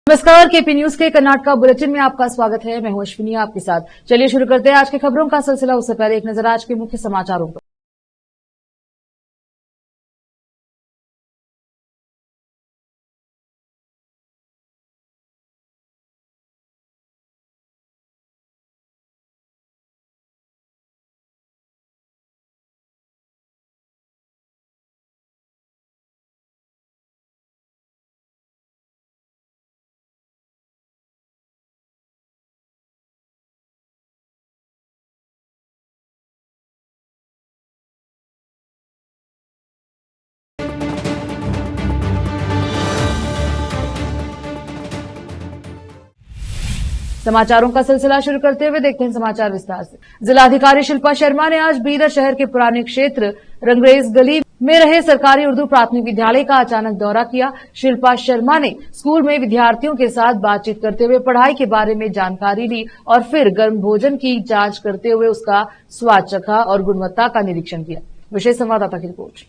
नमस्कार, KP news के Karnataka bulletin में आपका स्वागत है। मैं हूं अश्विनी आपके साथ। चलिए शुरू करते हैं आज की खबरों का सिलसिला। उससे पहले एक नजर आज के मुख्य समाचारों पर। समाचारों का सिलसिला शुरू करते हुए देखते हैं समाचार विस्तार से। जिलाधिकारी शिल्पा शर्मा ने आज बीदर शहर के पुराने क्षेत्र रंगरेज गली में रहे सरकारी उर्दू प्राथमिक विद्यालय का अचानक दौरा किया। शिल्पा शर्मा ने स्कूल में विद्यार्थियों के साथ बातचीत करते हुए पढ़ाई के बारे में जानकारी ली और फिर गर्म भोजन की जांच करते हुए उसका स्वाद चखा और गुणवत्ता का निरीक्षण किया। विशेष संवाददाता की रिपोर्ट।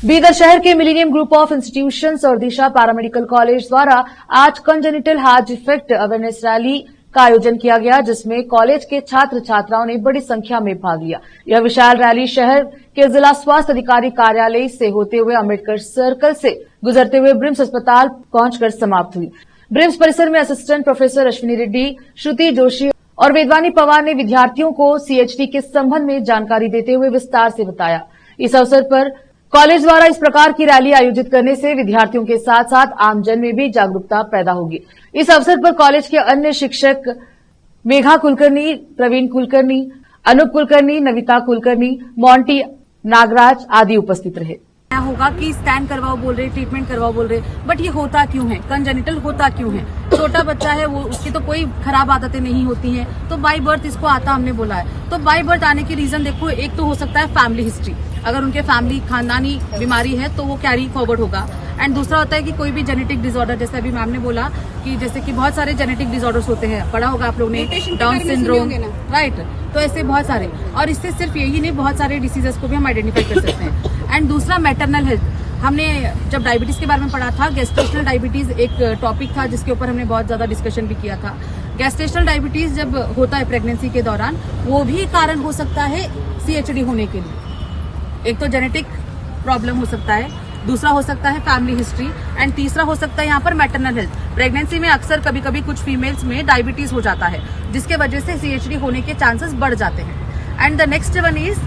बीदर शहर के मिलेनियम ग्रुप ऑफ इंस्टीट्यूशंस और दिशा पैरामेडिकल कॉलेज द्वारा आज congenital heart defect awareness rally का आयोजन किया गया, जिसमें कॉलेज के छात्र छात्राओं ने बड़ी संख्या में भाग लिया। यह विशाल रैली शहर के जिला स्वास्थ्य अधिकारी कार्यालय से होते हुए अम्बेडकर सर्कल से गुजरते हुए ब्रिम्स अस्पताल पहुंचकर समाप्त हुई। ब्रिम्स परिसर में असिस्टेंट प्रोफेसर अश्विनी रेड्डी, श्रुति जोशी और वेदवानी पवार ने विद्यार्थियों को सीएचडी के संबंध में जानकारी देते हुए विस्तार से बताया। इस अवसर पर कॉलेज द्वारा इस प्रकार की रैली आयोजित करने से विद्यार्थियों के साथ साथ आमजन में भी जागरूकता पैदा होगी। इस अवसर पर कॉलेज के अन्य शिक्षक मेघा कुलकर्णी, प्रवीण कुलकर्णी, अनूप कुलकर्णी, नविता कुलकर्णी, मोंटी नागराज आदि उपस्थित रहे। होगा कि स्कैन करवाओ बोल रहे, ट्रीटमेंट करवाओ बोल रहे, बट ये होता क्यों है? कंजेनिटल होता क्यों है? छोटा बच्चा है, वो उसकी तो कोई खराब आदतें नहीं होती हैं, तो बाय बर्थ इसको आता हमने बोला है। तो बाय बर्थ आने की रीजन देखो, एक तो हो सकता है फैमिली हिस्ट्री, अगर उनके फैमिली खानदानी बीमारी है तो वो कैरी फॉरवर्ड होगा। एंड दूसरा होता है कि कोई भी जेनेटिक डिसऑर्डर, जैसे अभी मैम ने बोला कि जैसे कि बहुत सारे जेनेटिक डिसऑर्डर्स होते हैं, पढ़ा होगा आप लोग ने, डाउन सिंड्रोम, राइट? तो ऐसे बहुत सारे, और इससे सिर्फ यही नहीं, बहुत सारे डिसीजेस को भी हम आइडेंटिफाई कर सकते हैं। एंड दूसरा मैटरनल हेल्थ, हमने जब डायबिटीज के बारे में पढ़ा था, गेस्टेशनल डायबिटीज एक टॉपिक था जिसके ऊपर हमने बहुत ज्यादा डिस्कशन भी किया था। गेस्टेशनल डायबिटीज जब होता है प्रेगनेंसी के दौरान, वो भी कारण हो सकता है सीएचडी होने के लिए। एक तो जेनेटिक प्रॉब्लम हो सकता है, दूसरा हो सकता है फैमिली हिस्ट्री, एंड तीसरा हो सकता है यहाँ पर मैटरनल हेल्थ। प्रेगनेंसी में अक्सर कभी कभी कुछ फीमेल्स में डायबिटीज हो जाता है, जिसके वजह से सीएचडी होने के चांसेस बढ़ जाते हैं। And the next one is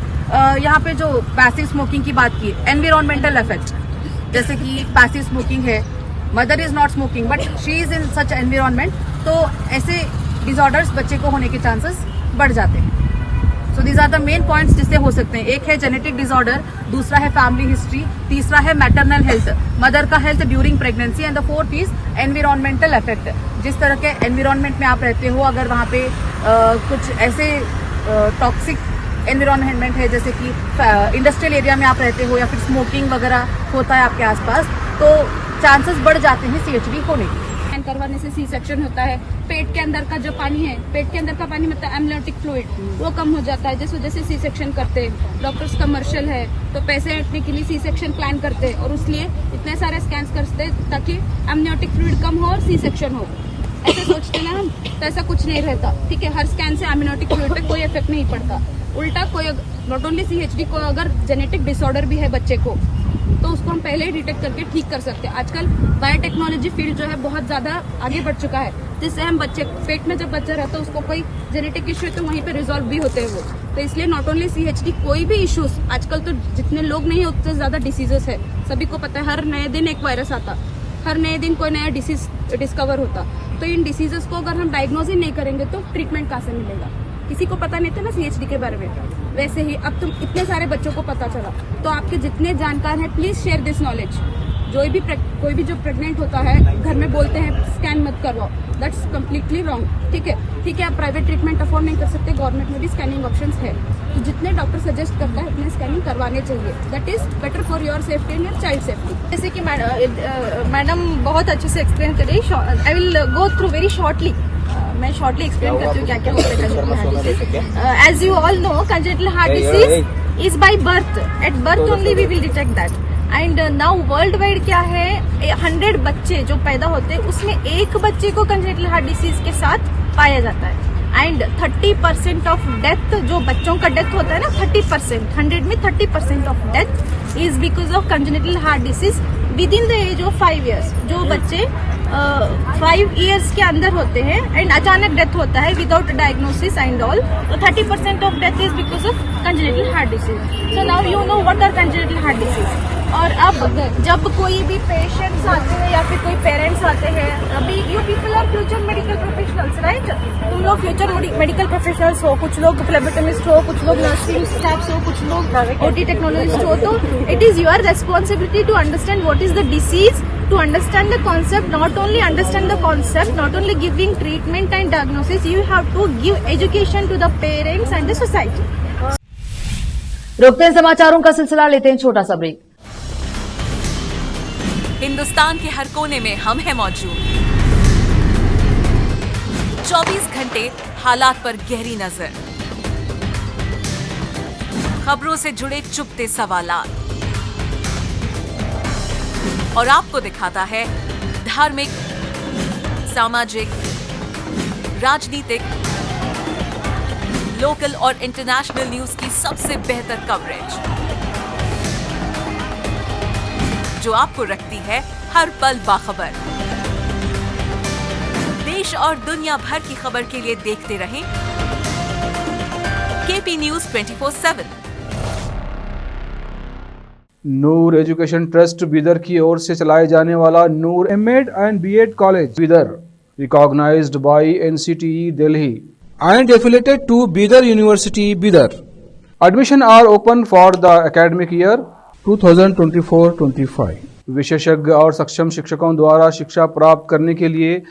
यहाँ पे जो पैसिव स्मोकिंग की बात की, एनवायरमेंटल इफेक्ट, जैसे कि पैसिव स्मोकिंग है, mother is not smoking but she is in such environment, तो ऐसे डिसऑर्डर्स बच्चे को होने के चांसेस बढ़ जाते हैं। So these are the main points जिससे हो सकते हैं। एक है जेनेटिक डिसऑर्डर, दूसरा है फैमिली हिस्ट्री, तीसरा है मैटरनल हेल्थ, मदर का health during pregnancy, and the fourth is environmental effect. जिस तरह के एनवायरमेंट में आप रहते हो, अगर वहाँ पे कुछ ऐसे टॉक्सिक एनवायरमेंट है, जैसे कि इंडस्ट्रियल एरिया में आप रहते हो या फिर स्मोकिंग वगैरह होता है आपके आसपास, तो चांसेस बढ़ जाते हैं सीएचडी होने के। करवाने से सी सेक्शन होता है। पेट के अंदर का जो पानी है, पेट के अंदर का पानी मतलब एमनियोटिक फ्लूइड, वो कम हो जाता है, जिस वजह से सी सेक्शन करते हैं। डॉक्टर्स कमर्शियल है तो पैसे हटने के लिए सी सेक्शन प्लान करते हैं और उसलिए इतने सारे स्कैन करते हैं ताकि एमनियोटिक फ्लूइड कम हो और सी सेक्शन हो। ऐसे सोचते ना हम, तो ऐसा कुछ नहीं रहता। ठीक है, हर स्कैन से एमनियोटिक फ्लूइड पे कोई इफेक्ट नहीं पड़ता। उल्टा कोई नॉट ओनली सीएचडी को, अगर जेनेटिक डिसऑर्डर भी है बच्चे को, तो उसको हम पहले ही डिटेक्ट करके ठीक कर सकते हैं। आजकल बायोटेक्नोलॉजी फील्ड जो है बहुत ज्यादा आगे बढ़ चुका है, जिससे हम बच्चे पेट में जब बच्चा रहता है उसको कोई जेनेटिक इश्यू है तो वहीं पे रिजॉल्व भी होते हैं वो। तो इसलिए नॉट ओनली सीएचडी, कोई भी इश्यूज, आजकल तो जितने लोग नहीं है उतने ज्यादा डिसीजेस है। सभी को पता है, हर नए दिन एक वायरस आता, हर नए दिन कोई नया डिसीज डिस्कवर होता। तो इन डिसीजेस को अगर हम डायग्नोज ही नहीं करेंगे तो ट्रीटमेंट कहाँ से मिलेगा? किसी को पता नहीं था ना सीएचडी के बारे में, वैसे ही अब तुम इतने सारे बच्चों को पता चला। तो आपके जितने जानकार हैं, प्लीज शेयर दिस नॉलेज। कोई भी जो प्रेग्नेंट होता है, घर में बोलते हैं स्कैन मत करवाओ, दैट्स कम्प्लीटली रॉन्ग। ठीक है, आप प्राइवेट ट्रीटमेंट अफोर्ड नहीं कर सकते, गवर्नमेंट में भी स्कैनिंग ऑप्शंस है, तो जितने डॉक्टर सजेस्ट करता है उतने स्कैनिंग करवाने चाहिए। That is better for your safety and your child safety. जैसे कि मैडम बहुत अच्छे से एक्सप्लेन कर रही। I will go through very shortly. मैं शॉर्टली एक्सप्लेन करती हूँ क्या क्या होता है congenital heart disease. As you all know, congenital heart disease is by birth. At birth only we will detect that. And now world wide क्या है 100 बच्चे जो पैदा होते हैं उसमें एक बच्चे को कंजेनिटल हार्ट डिसीज के साथ पाया जाता है एंड 30% ऑफ डेथ जो बच्चों का डेथ होता है ना 30% 100 में 30% of death is because of congenital heart disease within the age of 5 years। जो बच्चे 5 years के अंदर होते हैं एंड अचानक डेथ होता है विदाउट डायग्नोसिस एंड ऑल, तो 30% of death is because of congenital heart disease. So now you know what are congenital heart disease. और अब जब कोई भी पेशेंट्स आते हैं या फिर कोई पेरेंट्स आते हैं, अभी you people are future medical professionals right, तुम लोग फ्यूचर मेडिकल प्रोफेशनल्स हो, कुछ लोग फ्लेबोटोमिस्ट हो, कुछ लोग नर्सिंग स्टाफ्स हो, कुछ लोग ओटी टेक्नोलॉजिस्ट हो, तो it is your responsibility to understand what is the disease, to understand the concept, not only understand the concept, not only giving treatment and diagnosis, you have to give education to the parents and the society। रोकते हैं समाचारों का सिलसिला, लेते हैं छोटा सा break. Hindustan के हर कोने में हम हैं मौजूद, 24 घंटे हालात पर गहरी नजर, खबरों से जुड़े चुपते सवालात, और आपको दिखाता है धार्मिक, सामाजिक, राजनीतिक, लोकल और इंटरनेशनल न्यूज की सबसे बेहतर कवरेज, जो आपको रखती है हर पल बाखबर। देश और दुनिया भर की खबर के लिए देखते रहें KP news 24/7। Noor education trust Bidar की ओर से चलाए जाने वाला Noor MEd and BEd college Bidar, recognised by NCTE Delhi and affiliated to Bidar University Bidar. Admission are open for the academic year 2024-25. विशेषज्ञ और सक्षम शिक्षकों द्वारा शिक्षा प्राप्त करने के लिए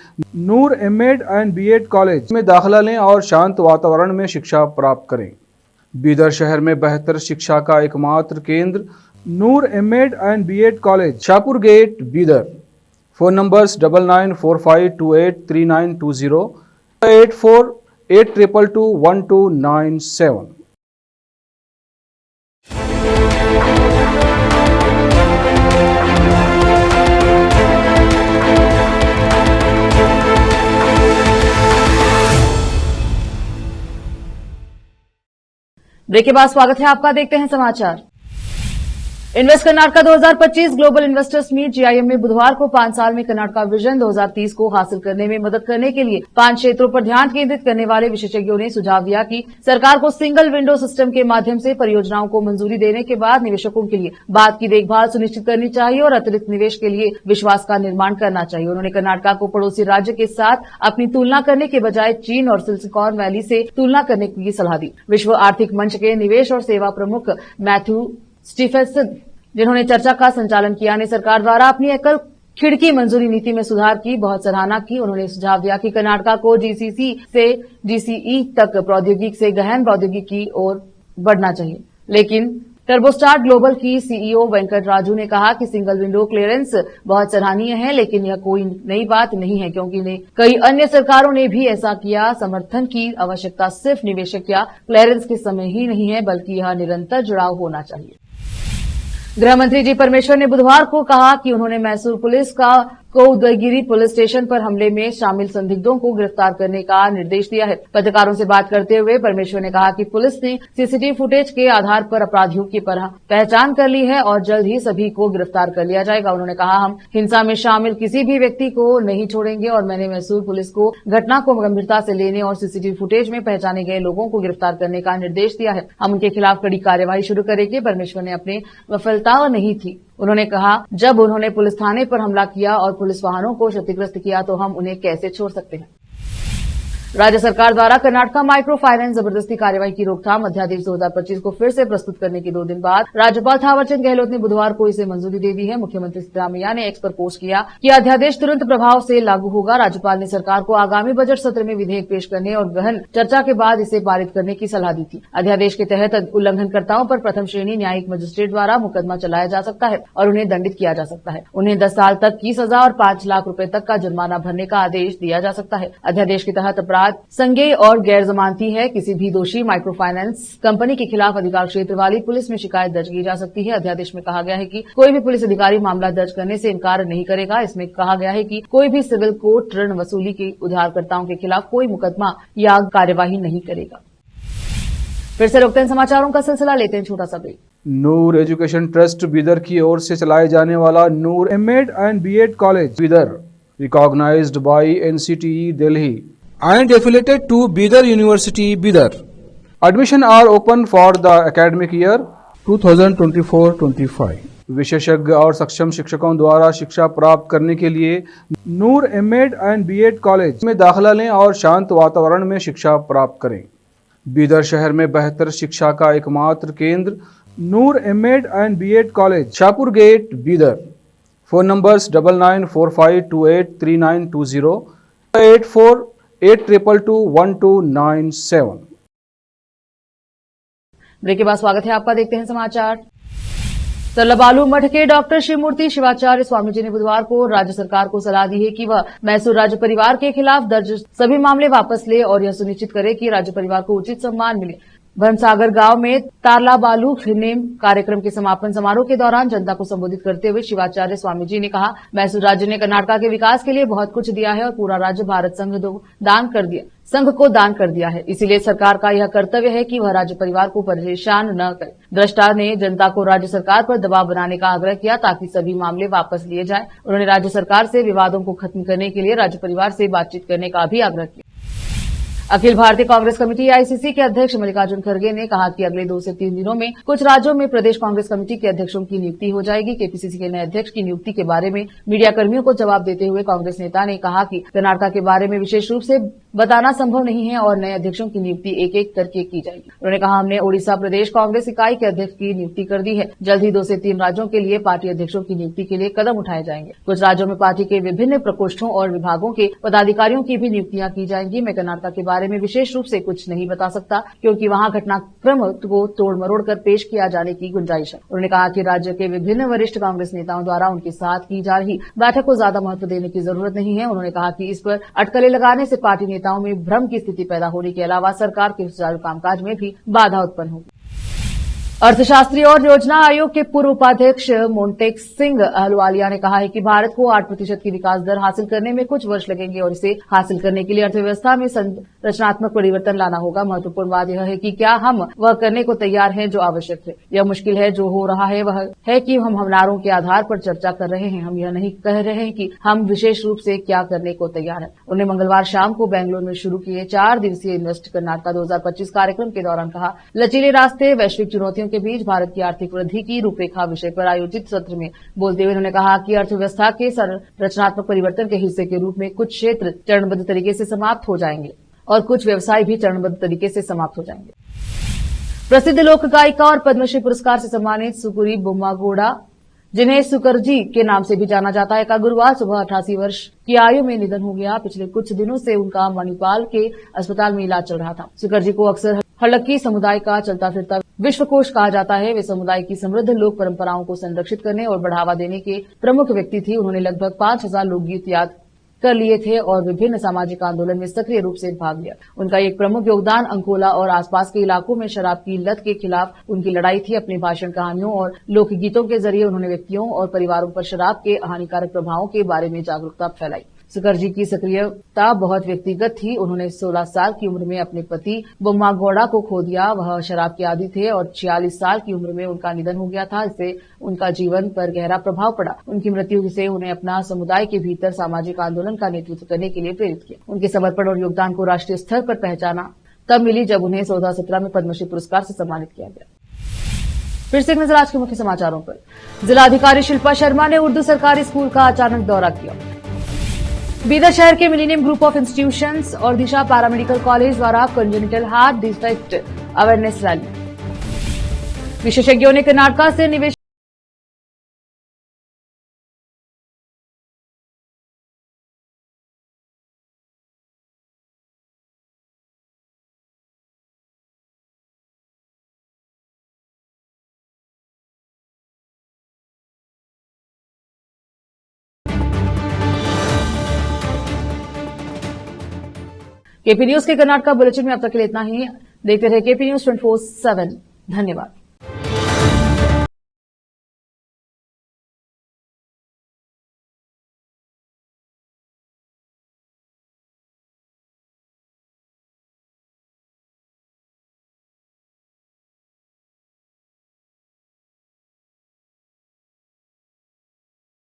नूर एमएड एंड बीएड कॉलेज में दाखिला लें और शांत वातावरण में शिक्षा प्राप्त करें। बीदर शहर में बेहतर शिक्षा का एकमात्र केंद्र Noor MEd and BEd college, Shahpur gate, Bidar. Phone numbers 9945283920, 8482221297। Break के बाद स्वागत है आपका, देखते हैं समाचार। Invest Karnataka 2025 global investors meet GIM में बुधवार को 5 साल में कर्नाटका विजन 2030 को हासिल करने में मदद करने के लिए 5 क्षेत्रों पर ध्यान केंद्रित करने वाले विशेषज्ञों ने सुझाव दिया कि सरकार को सिंगल विंडो सिस्टम के माध्यम से परियोजनाओं को मंजूरी देने के बाद निवेशकों के लिए बाद की देखभाल सुनिश्चित करनी चाहिए और अतिरिक्त निवेश के लिए विश्वास का निर्माण करना चाहिए। उन्होंने कर्नाटका को पड़ोसी राज्य के साथ अपनी तुलना करने के बजाय चीन और सिलिकॉन वैली से तुलना करने की सलाह दी। विश्व आर्थिक मंच के निवेश और सेवा प्रमुख मैथ्यू स्टीफेंसन, जिन्होंने चर्चा का संचालन किया, ने सरकार द्वारा अपनी एकल खिड़की मंजूरी नीति में सुधार की बहुत सराहना की। उन्होंने सुझाव दिया कि कर्नाटका को जीसीसी से जीसीई तक प्रौद्योगिकी से गहन प्रौद्योगिकी की ओर बढ़ना चाहिए। लेकिन टर्बोस्टार ग्लोबल की सीईओ वेंकट राजू ने कहा कि सिंगल विंडो क्लियरेंस बहुत सराहनीय है, लेकिन यह कोई नई बात नहीं है, क्योंकि कई अन्य सरकारों ने भी ऐसा किया। समर्थन की आवश्यकता सिर्फ निवेशक या क्लियरेंस के समय ही नहीं है, बल्कि यह निरंतर जुड़ाव होना चाहिए। गृह मंत्री जी परमेश्वर ने बुधवार को कहा कि उन्होंने मैसूर पुलिस को उदयगिरी पुलिस स्टेशन पर हमले में शामिल संदिग्धों को गिरफ्तार करने का निर्देश दिया है। पत्रकारों से बात करते हुए परमेश्वर ने कहा कि पुलिस ने सीसीटीवी फुटेज के आधार पर अपराधियों की पहचान कर ली है और जल्द ही सभी को गिरफ्तार कर लिया जाएगा। उन्होंने कहा, हम हिंसा में शामिल किसी भी व्यक्ति को नहीं छोड़ेंगे और मैंने मैसूर पुलिस को घटना को गंभीरता से लेने और सीसीटीवी फुटेज में पहचाने गए लोगों को गिरफ्तार करने का निर्देश दिया है। हम उनके खिलाफ कड़ी कार्यवाही शुरू करेंगे। परमेश्वर ने अपनी विफलता नहीं थी। उन्होंने कहा, जब उन्होंने पुलिस थाने पर हमला किया और पुलिस वाहनों को क्षतिग्रस्त किया तो हम उन्हें कैसे छोड़ सकते हैं। राज्य सरकार द्वारा कर्नाटका माइक्रो फाइनेंस जबरदस्ती कार्यवाही की रोकथाम अध्यादेश 2025 को फिर से प्रस्तुत करने के 2 दिन बाद राज्यपाल थावरचंद गहलोत ने बुधवार को इसे मंजूरी दे दी है। मुख्यमंत्री सिद्धरामैया ने एक्स पर पोस्ट किया कि अध्यादेश तुरंत प्रभाव से लागू होगा। राज्यपाल ने सरकार को आगामी बजट सत्र में विधेयक पेश करने और गहन चर्चा के बाद इसे पारित करने की सलाह दी थी। अध्यादेश के तहत उल्लंघनकर्ताओं पर प्रथम श्रेणी न्यायिक मजिस्ट्रेट द्वारा मुकदमा चलाया जा सकता है और उन्हें दंडित किया जा सकता है। उन्हें 10 साल तक की सजा और 5 लाख रुपए तक का जुर्माना भरने का आदेश दिया जा सकता है। अध्यादेश के तहत अपराध बात संज्ञेय और गैर जमानती है। किसी भी दोषी माइक्रो फाइनेंस कंपनी के खिलाफ अधिकार क्षेत्र वाली पुलिस में शिकायत दर्ज की जा सकती है। अध्यादेश में कहा गया है कि कोई भी पुलिस अधिकारी मामला दर्ज करने से इनकार नहीं करेगा। इसमें कहा गया है कि कोई भी सिविल कोर्ट ऋण वसूली के उधारकर्ताओं के खिलाफ कोई मुकदमा या कार्यवाही नहीं करेगा। फिर से रोकते हैं समाचारों का सिलसिला, लेते हैं छोटा सा break. Noor education trust Bidar की ओर से चलाए जाने वाला Noor MEd and BEd college Bidar recognized by NCTE Delhi and affiliated to Bidar University Bidar. Admission are open for the academic year 2024-25. विशेषज्ञ और सक्षम शिक्षकों द्वारा शिक्षा प्राप्त करने के लिए नूर एमएड एंड बीएड कॉलेज में दाखिला लें और शांत वातावरण में शिक्षा प्राप्त करें। बीदर शहर में बेहतर शिक्षा का एकमात्र केंद्र Noor MEd and BEd college, Shahpur gate, Bidar. Phone numbers 9945283920, 8482221297। Break के बाद स्वागत है आपका, देखते हैं समाचार। तल्लाबालू मठ के डॉक्टर शिवमूर्ति शिवाचार्य स्वामी जी ने बुधवार को राज्य सरकार को सलाह दी है कि वह मैसूर राज्य परिवार के खिलाफ दर्ज सभी मामले वापस ले और यह सुनिश्चित करे कि राज्य परिवार को उचित सम्मान मिले। भनसागर गांव में तारलाबालू खिनेम कार्यक्रम के समापन समारोह के दौरान जनता को संबोधित करते हुए शिवाचार्य स्वामी जी ने कहा, मैसूर राज्य ने कर्नाटक के विकास के लिए बहुत कुछ दिया है और पूरा राज्य भारत संघ को दान कर दिया है। इसीलिए सरकार का यह कर्तव्य है कि वह राज्य परिवार को परेशान न करे। दृष्टा ने जनता को राज्य सरकार पर दबाव बनाने का आग्रह किया ताकि सभी मामले वापस लिए जाएं। उन्होंने राज्य सरकार से विवादों को खत्म करने के लिए राज्य परिवार से बातचीत करने का भी आग्रह किया। अखिल भारतीय कांग्रेस कमेटी AICC के अध्यक्ष मल्लिकार्जुन खड़गे ने कहा कि अगले 2 से 3 दिनों में कुछ राज्यों में प्रदेश कांग्रेस कमेटी के अध्यक्षों की नियुक्ति हो जाएगी। KPCC के नए अध्यक्ष की नियुक्ति के बारे में मीडिया कर्मियों को जवाब देते हुए कांग्रेस नेता ने कहा कि कर्नाटक के बारे में विशेष रूप से बताना संभव नहीं है और नए अध्यक्षों की नियुक्ति एक एक करके की जाएगी। उन्होंने कहा, हमने ओडिशा प्रदेश कांग्रेस इकाई के अध्यक्ष की नियुक्ति कर दी है। जल्द ही 2 से 3 राज्यों के लिए पार्टी अध्यक्षों की नियुक्ति के लिए कदम उठाए जाएंगे। कुछ राज्यों में पार्टी के विभिन्न प्रकोष्ठों और विभागों के पदाधिकारियों की भी नियुक्तियां की जाएंगी। मैं कर्नाटक के बारे में विशेष रूप से कुछ नहीं बता सकता क्योंकि वहां घटनाक्रम को तोड़ मरोड़ कर पेश किया जाने की गुंजाइश है। उन्होंने कहा कि राज्य के विभिन्न वरिष्ठ कांग्रेस नेताओं द्वारा उनके साथ की जा रही बैठक को ज्यादा महत्व देने की जरूरत नहीं है। उन्होंने कहा कि इस पर अटकलें लगाने से पार्टी नेताओं में भ्रम की स्थिति पैदा होने के अलावा सरकार के सुचारू कामकाज में भी बाधा उत्पन्न होगी। अर्थशास्त्री और योजना आयोग के पूर्व उपाध्यक्ष मोन्टेक सिंह अहलुवालिया ने कहा है कि भारत को 8% की विकास दर हासिल करने में कुछ वर्ष लगेंगे और इसे हासिल करने के लिए अर्थव्यवस्था में संरचनात्मक परिवर्तन लाना होगा। महत्वपूर्ण बात यह है कि क्या हम वह करने को तैयार हैं जो आवश्यक है। यह मुश्किल है। जो हो रहा है वह है कि हम नारों के आधार पर चर्चा कर रहे हैं। हम यह नहीं कह रहे हैं कि हम विशेष रूप से क्या करने को तैयार हैं। उन्होंने मंगलवार शाम को बेंगलुरु में शुरू किए 4 दिवसीय इन्वेस्ट कर्नाटक 2025 कार्यक्रम के दौरान कहा, लचीले रास्ते वैश्विक चुनौतियों के बीच भारत की आर्थिक वृद्धि की रूपरेखा विषय पर आयोजित सत्र में बोलते हुए उन्होंने कहा कि अर्थव्यवस्था के संरचनात्मक परिवर्तन के हिस्से के रूप में कुछ क्षेत्र चरणबद्ध तरीके से समाप्त हो जाएंगे और कुछ व्यवसाय भी चरणबद्ध तरीके से समाप्त हो जाएंगे। प्रसिद्ध लोक गायिका और पद्मश्री पुरस्कार से सम्मानित सुकुरी बोम्मागोड़ा, जिन्हें सुकरजी के नाम से भी जाना जाता है, का गुरुवार सुबह 88 वर्ष की आयु में निधन हो गया। पिछले कुछ दिनों से उनका मणिपाल के अस्पताल में इलाज चल रहा था। सुकरजी को अक्सर हड़क्की समुदाय का चलता फिरता विश्वकोश कहा जाता है। वे समुदाय की समृद्ध लोक परंपराओं को संरक्षित करने और बढ़ावा देने के प्रमुख व्यक्ति थी। उन्होंने लगभग 5000 लोकगीत याद कर लिए थे और विभिन्न सामाजिक आंदोलन में सक्रिय रूप से भाग लिया। उनका एक प्रमुख योगदान अंकोला और आसपास के इलाकों में शराब की लत के खिलाफ उनकी लड़ाई थी। अपने भाषण, कहानियों और लोकगीतों के जरिए उन्होंने व्यक्तियों और परिवारों पर शराब के हानिकारक प्रभावों के बारे में जागरूकता फैलाई। सुकरजी की सक्रियता बहुत व्यक्तिगत थी। उन्होंने 16 साल की उम्र में अपने पति बोम्मागोड़ा को खो दिया। वह शराब के आदी थे और 46 साल की उम्र में उनका निधन हो गया था। इससे उनका जीवन पर गहरा प्रभाव पड़ा। उनकी मृत्यु से उन्हें अपना समुदाय के भीतर सामाजिक आंदोलन का नेतृत्व करने के लिए प्रेरित किया। उनके समर्पण और योगदान को राष्ट्रीय स्तर पर पहचाना तब मिली जब उन्हें 2017 में पद्मश्री पुरस्कार से सम्मानित किया गया। फिर से एक नजर आज के मुख्य समाचारों पर। जिलाधिकारी शिल्पा शर्मा ने उर्दू सरकारी स्कूल का अचानक दौरा किया। बीदर शहर के मिलेनियम ग्रुप ऑफ इंस्टीट्यूशंस और दिशा पैरामेडिकल कॉलेज द्वारा congenital heart defect awareness rally. विशेषज्ञों ने कर्नाटक से निवेश केपी न्यूज के कर्नाटका बुलेटिन में अब तक के लिए इतना ही। देखते रहे केपी न्यूज 24/7। धन्यवाद।